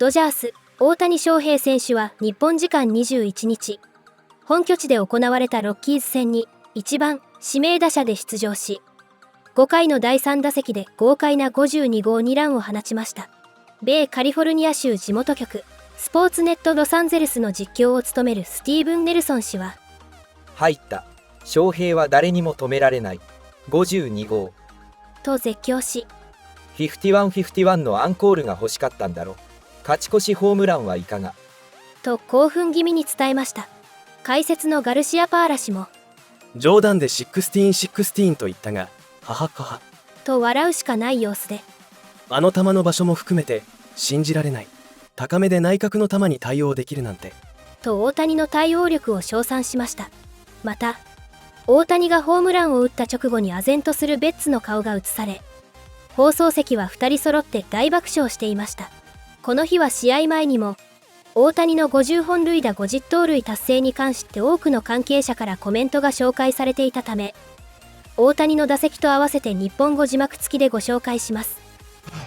ドジャース、大谷翔平選手は日本時間21日、本拠地で行われたロッキーズ戦に1番指名打者で出場し、5回の第3打席で豪快な52号2ランを放ちました。米カリフォルニア州地元局、スポーツネットロサンゼルスの実況を務めるスティーブン・ネルソン氏は、入った。翔平は誰にも止められない。52号。と絶叫し、51-51のアンコールが欲しかったんだろ。勝ち越しホームランはいかが。と興奮気味に伝えました。解説のガルシア・パーラ氏も、冗談で16-16と言ったが、はははは。と笑うしかない様子で、あの球の場所も含めて信じられない。高めで内角の球に対応できるなんて。と大谷の対応力を称賛しました。また、大谷がホームランを打った直後に唖然とするベッツの顔が映され、放送席は2人揃って大爆笑していました。この日は試合前にも、大谷の50本塁打50盗塁達成に関して多くの関係者からコメントが紹介されていたため、大谷の打席と合わせて日本語字幕付きでご紹介します。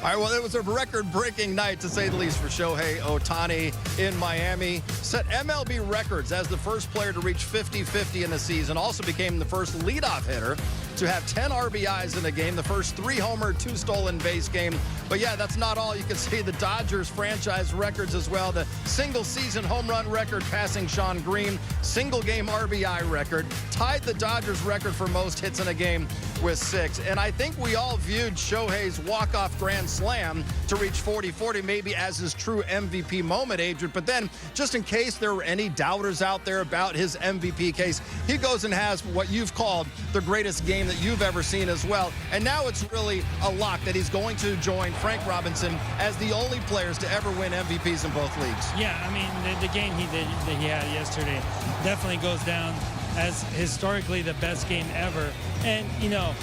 All right, well, it was a record-breaking night, to say the least, for Shohei Ohtani in Miami. Set MLB records as the first player to reach 50-50 in a season. Also became the first leadoff hitter to have 10 RBIs in a game, the first 3-homer, 2 stolen base game. But yeah, that's not all. You can see the Dodgers franchise records as well. The single-season home run record passing Shawn Green, single-game RBI record, tied the Dodgers record for most hits in a game with 6. And I think we all viewed Shohei's walk-off grand slam to reach 40-40 maybe as his true MVP moment, Adrian. But then, just in case there were any doubters out there about his MVP case, he goes and has what you've called the greatest game that you've ever seen as well. And now it's really a lock that he's going to join Frank Robinson as the only players to ever win MVPs in both leagues. Yeah, I mean, the game that he had yesterday definitely goes down as historically the best game ever. And, you know,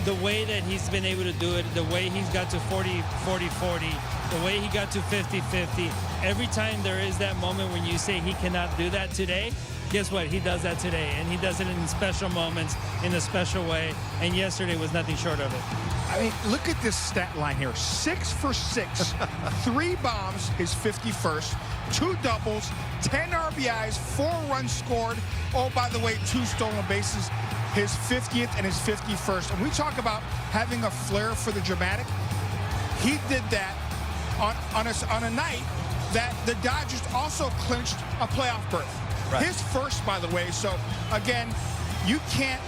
the way that he's been able to do it, the way he's got to 40-40-40, the way he got to 50-50, every time there is that moment when you say he cannot do that today, guess what? He does that today, and he does it in special moments, in a special way, and yesterday was nothing short of it. I mean, look at this stat line here. 6 for 6, 3 bombs, his 51st, 2 doubles, 10 RBIs, 4 runs scored. Oh, by the way, 2 stolen bases, his 50th and his 51st. And we talk about having a flair for the dramatic. He did that on a night that the Dodgers also clinched a playoff berth. Right. His first, by the way. So, again, you can't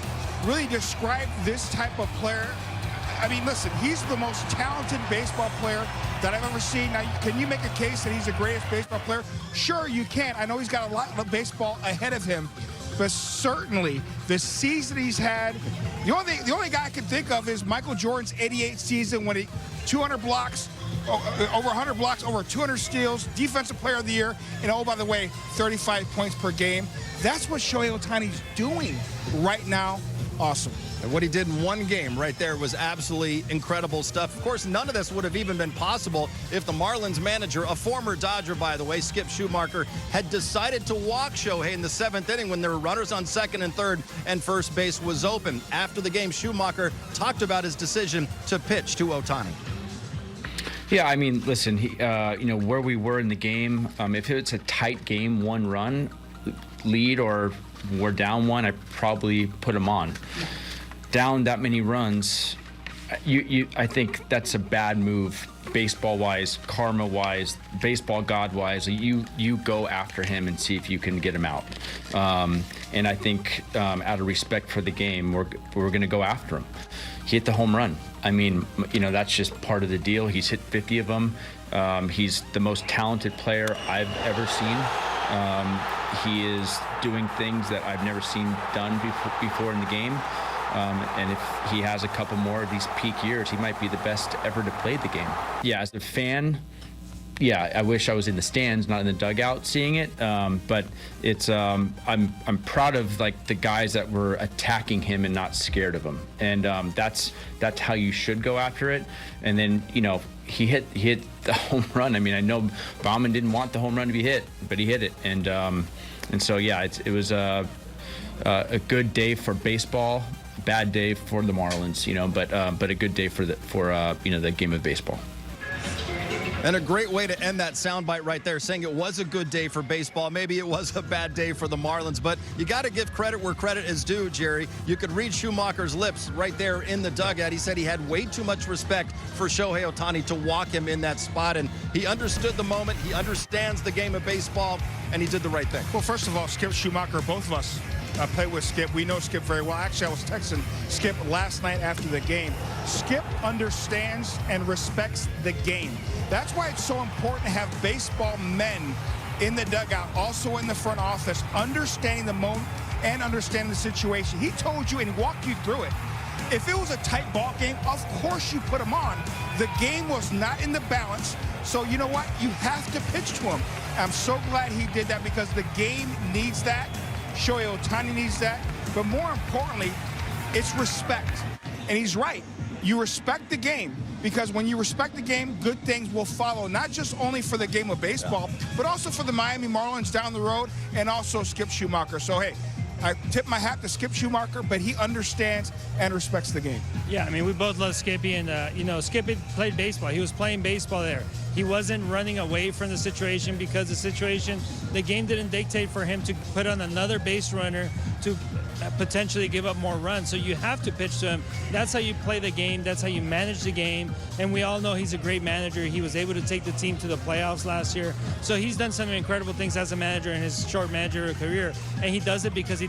really describe this type of player. I mean, listen, he's the most talented baseball player that I've ever seen. Now, can you make a case that he's the greatest baseball player? Sure, you can. I know he's got a lot of baseball ahead of him, but certainly the season he's had, the only guy I can think of is Michael Jordan's '88 season when he 200 blocks, over 100 blocks, over 200 steals, defensive player of the year, and oh, by the way, 35 points per game. That's what Shohei Ohtani's doing right now. Awesome. And what he did in one game right there was absolutely incredible stuff. Of course, none of this would have even been possible if the Marlins manager, a former Dodger, by the way, Skip Schumacher, had decided to walk Shohei in the 7th inning when there were runners on 2nd and 3rd and first base was open. After the game, Schumacher talked about his decision to pitch to Ohtani. Yeah, I mean, listen, you know, where we were in the game, if it's a tight game, 1 run lead or we're down 1, I probably put him on. Down that many runs, I think that's a bad move, baseball-wise, karma-wise, baseball god-wise. You go after him and see if you can get him out. And I think out of respect for the game, we're going to go after him. He hit the home run. I mean, you know, that's just part of the deal. He's hit 50 of them. He's the most talented player I've ever seen. He is doing things that I've never seen done before in the game. And if he has a couple more of these peak years, he might be the best ever to play the game. Yeah, as a fan, yeah, I wish I was in the stands, not in the dugout, seeing it. But it's I'm proud of like the guys that were attacking him and not scared of him. And that's how you should go after it. And then, you know, he hit the home run. I mean, I know Baumann didn't want the home run to be hit, but he hit it. And so yeah, it was a good day for baseball. Bad day for the Marlins, you know, but a good day for you know, the game of baseball. And a great way to end that soundbite right there, saying it was a good day for baseball. Maybe it was a bad day for the Marlins, but you got to give credit where credit is due, Jerry. You could read Schumacher's lips right there in the dugout. He said he had way too much respect for Shohei Ohtani to walk him in that spot, and he understood the moment. He understands the game of baseball, and he did the right thing. Well, first of all, Skip Schumacher, both of us play with Skip. We know Skip very well. Actually, I was texting Skip last night after the game. Skip understands and respects the game. That's why it's so important to have baseball men in the dugout, also in the front office, understanding the moment and understanding the situation. He told you and walked you through it. If it was a tight ball game, of course you put him on. The game was not in the balance, so you know what? You have to pitch to him. I'm so glad he did that because the game needs that. Shohei Ohtani needs that. But more importantly, it's respect. And he's right. You respect the game, because when you respect the game, good things will follow, not just only for the game of baseball, but also for the Miami Marlins down the road and also Skip Schumacher. So, hey, I tip my hat to Skip Schumacher, but he understands and respects the game. Yeah, I mean, we both love Skippy, and, Skippy played baseball. He was playing baseball there. He wasn't running away from the situation because the game didn't dictate for him to put on another base runner to potentially give up more runs. So you have to pitch to him. That's how you play the game. That's how you manage the game. And we all know he's a great manager. He was able to take the team to the playoffs last year. So he's done some incredible things as a manager in his short managerial career. And he does it because he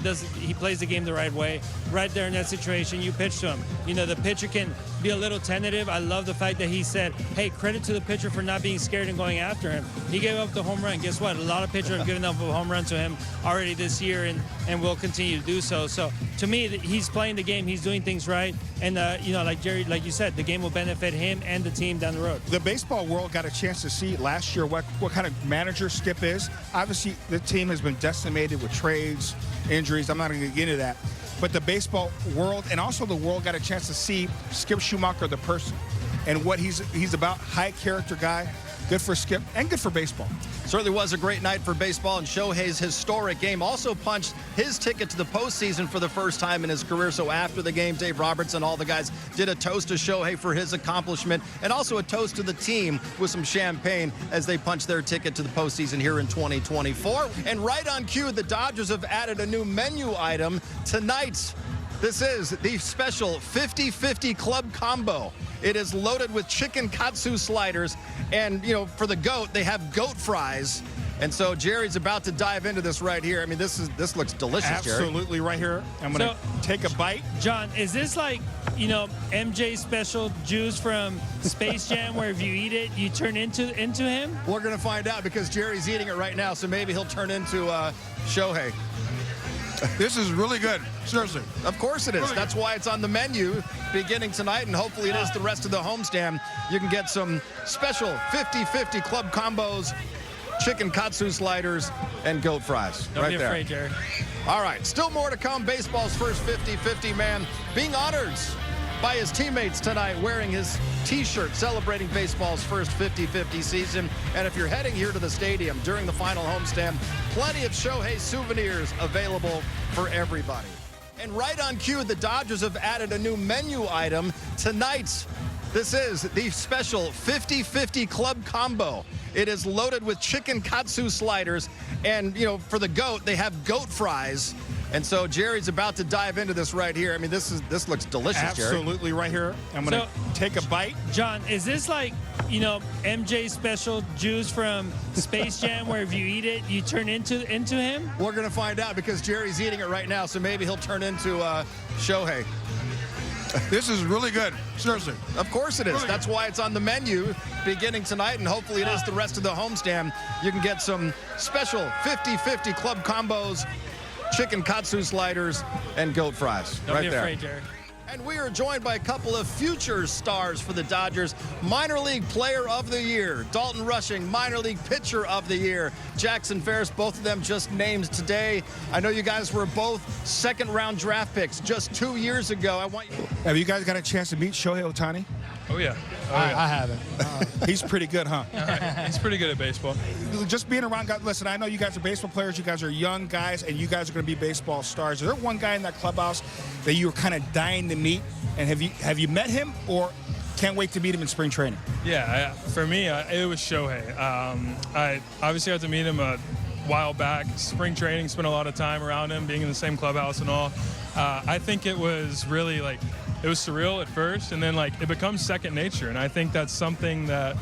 plays the game the right way. Right there in that situation, you pitch to him. The pitcher can be a little tentative. I love the fact that he said, hey, credit to the pitcher for not being scared and going after him. He gave up the home run. Guess what? A lot of pitchers have given up a home run to him already this year and will continue to do so. So to me, he's playing the game. He's doing things right. And, like Jerry, like you said, the game will benefit him and the team down the road. The baseball world got a chance to see last year what kind of manager Skip is. Obviously, the team has been decimated with trades, injuries. I'm not going to get into that. But the baseball world and also the world got a chance to see Skip Schumacher, the person, and what he's about. High character guy. Good for Skip and good for baseball. Certainly was a great night for baseball, and Shohei's historic game also punched his ticket to the postseason for the first time in his career. So after the game, Dave Roberts and all the guys did a toast to Shohei for his accomplishment, and also a toast to the team with some champagne as they punched their ticket to the postseason here in 2024. And right on cue, the Dodgers have added a new menu item tonight. This is the special 50-50 club combo. It is loaded with chicken katsu sliders, and, for the goat, they have goat fries. And so Jerry's about to dive into this right here. I mean, this looks delicious, Jerry. Absolutely right here. I'm going to take a bite. John, is this like, MJ's special juice from Space Jam where if you eat it, you turn into him? We're going to find out because Jerry's eating it right now, so maybe he'll turn into Shohei. This is really good. Seriously. Of course it is. That's why it's on the menu beginning tonight, and hopefully it is the rest of the homestand. You can get some special 50-50 club combos, chicken katsu sliders, and goat fries. Don't right be there. afraid, Jerry. All right, still more to come. Baseball's first 50-50 man being honored by his teammates tonight, wearing his T-shirt celebrating baseball's first 50-50 season. And if you're heading here to the stadium during the final homestand, plenty of Shohei souvenirs available for everybody. And right on cue, the Dodgers have added a new menu item tonight. This is the special 50-50 club combo. It is loaded with chicken katsu sliders, and, for the goat, they have goat fries. And so Jerry's about to dive into this right here. I mean, this looks delicious, Jerry. Absolutely right here. I'm going to take a bite. John, is this like, MJ's special juice from Space Jam where if you eat it, you turn into him? We're going to find out because Jerry's eating it right now, so maybe he'll turn into Shohei. This is really good. Seriously. Of course it is. That's why it's on the menu beginning tonight, and hopefully it is the rest of the homestand. You can get some special 50-50 club combos, chicken katsu sliders, and goat fries. Don't right be there. afraid, Jerry. And we are joined by a couple of future stars for the Dodgers. Minor League Player of the Year, Dalton Rushing, Minor League Pitcher of the Year, Jackson Ferris, both of them just named today. I know you guys were both second-round draft picks just 2 years ago. Have you guys got a chance to meet Shohei Ohtani? Oh, yeah. I haven't. He's pretty good, huh? He's pretty good at baseball. Just being around guys. Listen, I know you guys are baseball players. You guys are young guys, and you guys are going to be baseball stars. Is there one guy in that clubhouse that you were kind of dying to meet? And have you met him, or can't wait to meet him in spring training. Yeah, for me, it was Shohei. I obviously got to meet him a while back. Spring training, spent a lot of time around him, being in the same clubhouse and all. I think it was really like, it was surreal at first, and then like it becomes second nature. And I think that's something that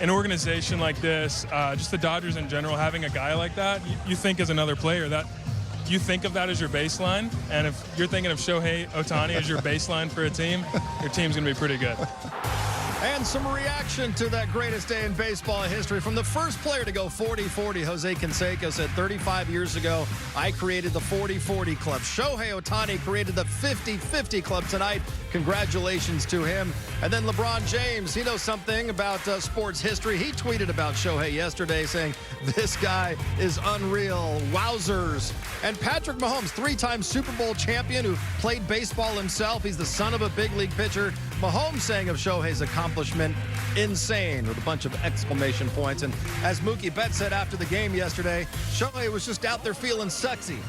an organization like this, just the Dodgers in general, having a guy like that, you think as another player that you think of that as your baseline. And if you're thinking of Shohei Ohtani as your baseline for a team, your team's going to be pretty good. And some reaction to that greatest day in baseball history from the first player to go 40-40. Jose Canseco said 35 years ago, I created the 40-40 club. Shohei Ohtani created the 50-50 club tonight. Congratulations to him. And then LeBron James, he knows something about sports history. He tweeted about Shohei yesterday saying, this guy is unreal. Wowzers. And Patrick Mahomes, three-time Super Bowl champion who played baseball himself. He's the son of a big league pitcher. Mahomes saying of Shohei's accomplishment, insane, with a bunch of exclamation points. And as Mookie Betts said after the game yesterday, Shohei was just out there feeling sexy.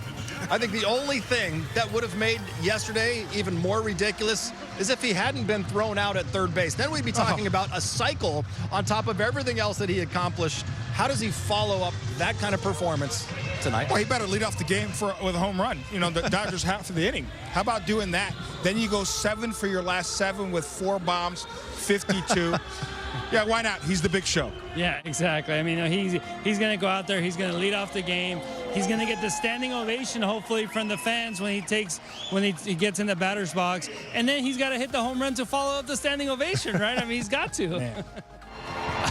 I think the only thing that would have made yesterday even more ridiculous is if he hadn't been thrown out at third base. Then we'd be talking about a cycle on top of everything else that he accomplished. How does he follow up that kind of performance tonight? Well, he better lead off the game with a home run. You know, the Dodgers half of the inning. How about doing that? Then you go 7 for your last 7 with 4 bombs, 52. Yeah, why not? He's the big show. Yeah, exactly. I mean, he's going to go out there. He's going to lead off the game. He's going to get the standing ovation, hopefully, from the fans when he gets in the batter's box. And then he's got to hit the home run to follow up the standing ovation, right? I mean, he's got to.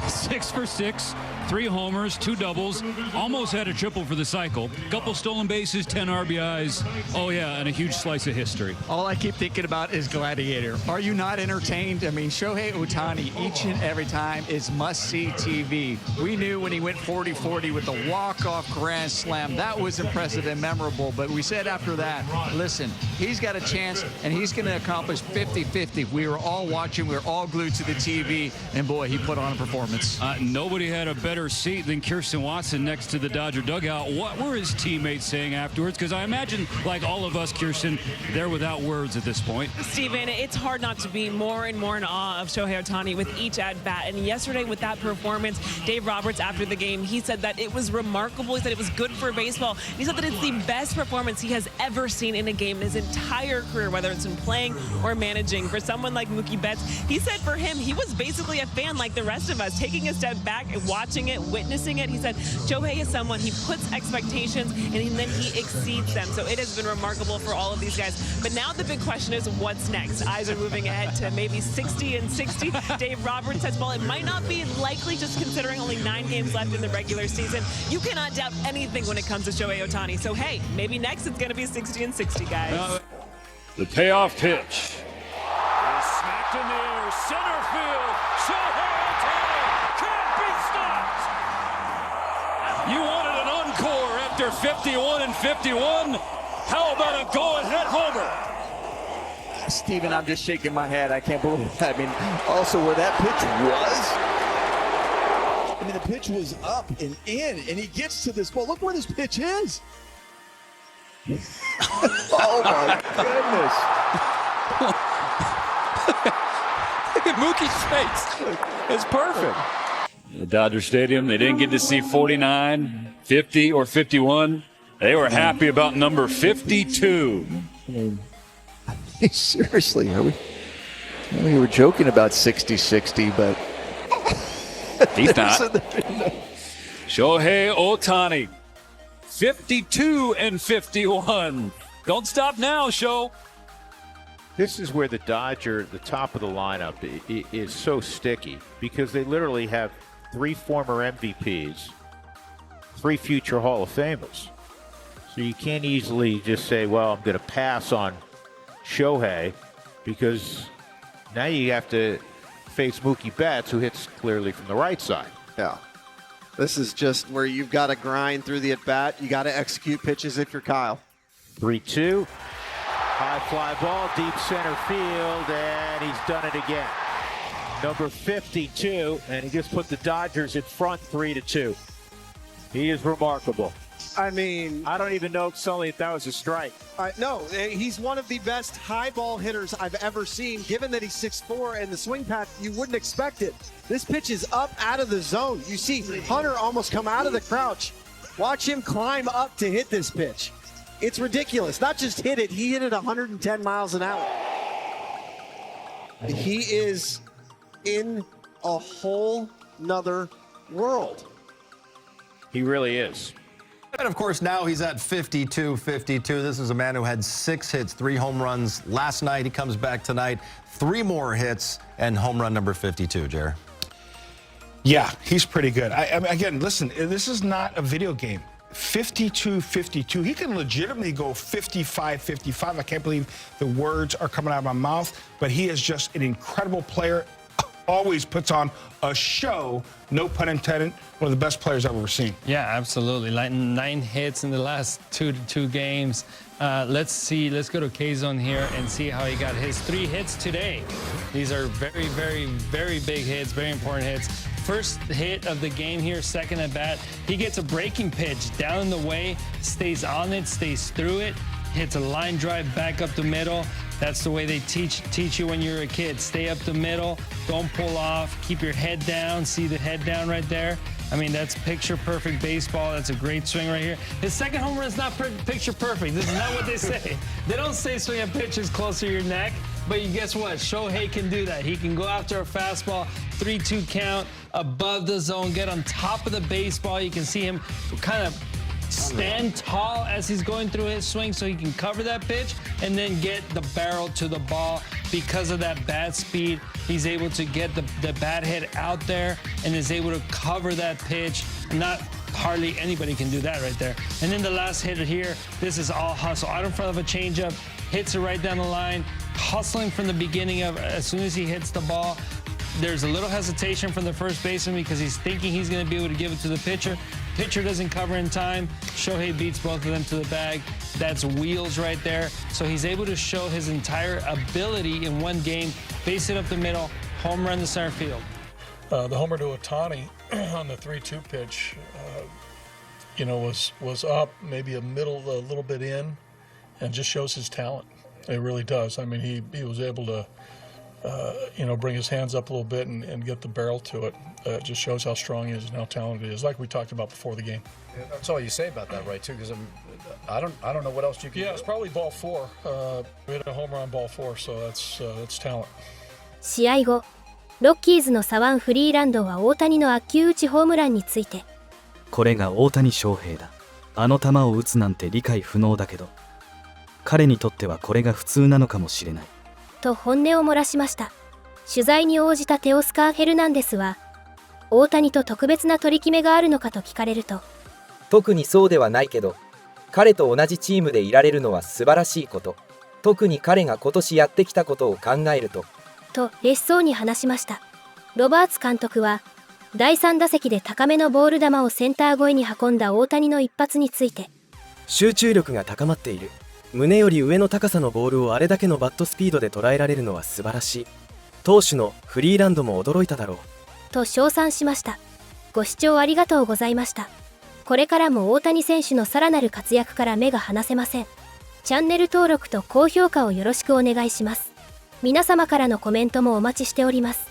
6 for 6, 3 homers, 2 doubles, almost had a triple for the cycle. Couple stolen bases, 10 RBIs. Oh yeah, and a huge slice of history. All I keep thinking about is Gladiator. Are you not entertained? I mean, Shohei Ohtani each and every time is must-see TV. We knew when he went 40-40 with the walk-off grand slam, that was impressive and memorable. But we said after that, listen, he's got a chance and he's going to accomplish 50-50. We were all watching, we were all glued to the TV, and boy, he put on a performance. Nobody had a better seat than Kirsten Watson next to the Dodger dugout. What were his teammates saying afterwards? Because I imagine, like all of us, Kirsten, they're without words at this point. Steven, it's hard not to be more and more in awe of Shohei Ohtani with each at-bat. And yesterday with that performance, Dave Roberts, after the game, he said that it was remarkable. He said it was good for baseball. He said that it's the best performance he has ever seen in a game in his entire career, whether it's in playing or managing. For someone like Mookie Betts, he said for him, he was basically a fan like the rest of us, taking a step back and watching it, witnessing it. He said Shohei is someone, he puts expectations and then he exceeds them. So it has been remarkable for all of these guys. But now the big question is, what's next? Eyes are moving ahead to maybe 60 and 60. Dave Roberts says, well, it might not be likely, just considering only 9 games left in the regular season. You cannot doubt anything when it comes to Shohei Ohtani. So hey, maybe next it's going to be 60 and 60, guys. The payoff pitch is smacked in the air, center field. Shohei Ohtani can't be stopped. You wanted an encore after 51 and 51. How about a go-ahead homer? Steven, I'm just shaking my head. I can't believe that. I mean, also where that pitch was. I mean, the pitch was up and in, and he gets to this ball. Look where this pitch is. Oh, my goodness. Look at Mookie's face. It's perfect. The Dodger Stadium, they didn't get to see 49, 50, or 51. They were happy about number 52. Seriously, are we? We were joking about 60-60, but he's not. Shohei Ohtani, 52 and 51. Don't stop now, Sho. This is where the top of the lineup is so sticky because they literally have 3 former MVPs, 3 future Hall of Famers. So you can't easily just say, well, I'm going to pass on Shohei, because now you have to face Mookie Betts, who hits clearly from the right side. Yeah. This is just where you've got to grind through the at-bat. You got to execute pitches if you're Kyle. 3-2. High fly ball, deep center field, and he's done it again. Number 52, and he just put the Dodgers in front 3-2. He is remarkable. I mean, I don't even know Sully if that was a strike. no, he's one of the best high ball hitters I've ever seen. Given that he's 6'4" and the swing path, you wouldn't expect it. This pitch is up out of the zone. You see Hunter almost come out of the crouch. Watch him climb up to hit this pitch. It's ridiculous. Not just hit it, he hit it 110 miles an hour. He is in a whole nother world. He really is. And of course, now he's at 52-52. This is a man who had 6 hits, 3 home runs last night. He comes back tonight, 3 more hits, and home run number 52, Jer. Yeah, he's pretty good. Again, listen, this is not a video game. 52-52. He can legitimately go 55-55. I can't believe the words are coming out of my mouth, but he is just an incredible player. Always puts on a show, no pun intended, one of the best players I've ever seen. Yeah, absolutely. Like 9 hits in the last two games. Let's go to K-Zone here and see how he got his 3 hits today. These are very, very, very big hits, very important hits. First hit of the game here, second at bat. He gets a breaking pitch down the way, stays on it, stays through it, hits a line drive back up the middle. That's the way they teach you when you're a kid. Stay up the middle, don't pull off, keep your head down. See the head down right there? I mean, that's picture perfect baseball. That's a great swing right here. His second home run is not picture perfect. This is not what they say. They don't say swing a pitch is close to your neck, but you guess what? Shohei can do that. He can go after a fastball, 3-2 count, above the zone, get on top of the baseball. You can see him kind of stand tall as he's going through his swing so he can cover that pitch and then get the barrel to the ball. Because of that bat speed, he's able to get the bat head out there and is able to cover that pitch. Not hardly anybody can do that right there. And then the last hitter here, this is all hustle. Out in front of a changeup, hits it right down the line, hustling from the beginning of as soon as he hits the ball. There's a little hesitation from the first baseman because he's thinking he's going to be able to give it to the pitcher. Pitcher doesn't cover in time. Shohei beats both of them to the bag. That's wheels right there. So he's able to show his entire ability in one game. Base it up the middle, home run to center field. The homer to Ohtani on the 3-2 pitch, was up, maybe a little bit in, and just shows his talent. It really does. I mean, he was able to, bring his hands up a little bit and get the barrel to it. It just shows how strong he is and how talented he is, like we talked about before the game. Yeah, that's all you say about that, right? Too, because I don't know what else you can. Yeah, it's probably ball 4. We hit a homer on ball 4, so that's talent. 試合後、ロッキーズの左腕フリーランドは大谷の悪球打ちホームランについて、これが大谷翔平だ。あの球を打つなんて理解不能だけど、彼にとってはこれが普通なのかもしれない。と本音を漏らしました。取材に応じたテオスカー・ヘルナンデスは、大谷と特別な取り決めがあるのかと聞かれると、特にそうではないけど、彼と同じチームでいられるのは素晴らしいこと。特に彼が今年やってきたことを考えると。と嬉しそうに話しました。ロバーツ監督は、第3打席で高めのボール球をセンター越えに運んだ大谷の一発について、集中力が高まっている。胸より上の高さのボールをあれだけのバットスピードで捉えられるのは素晴らしい。投手のフリーランドも驚いただろう。と称賛しました。ご視聴ありがとうございました。これからも大谷選手のさらなる活躍から目が離せません。チャンネル登録と高評価をよろしくお願いします。皆様からのコメントもお待ちしております。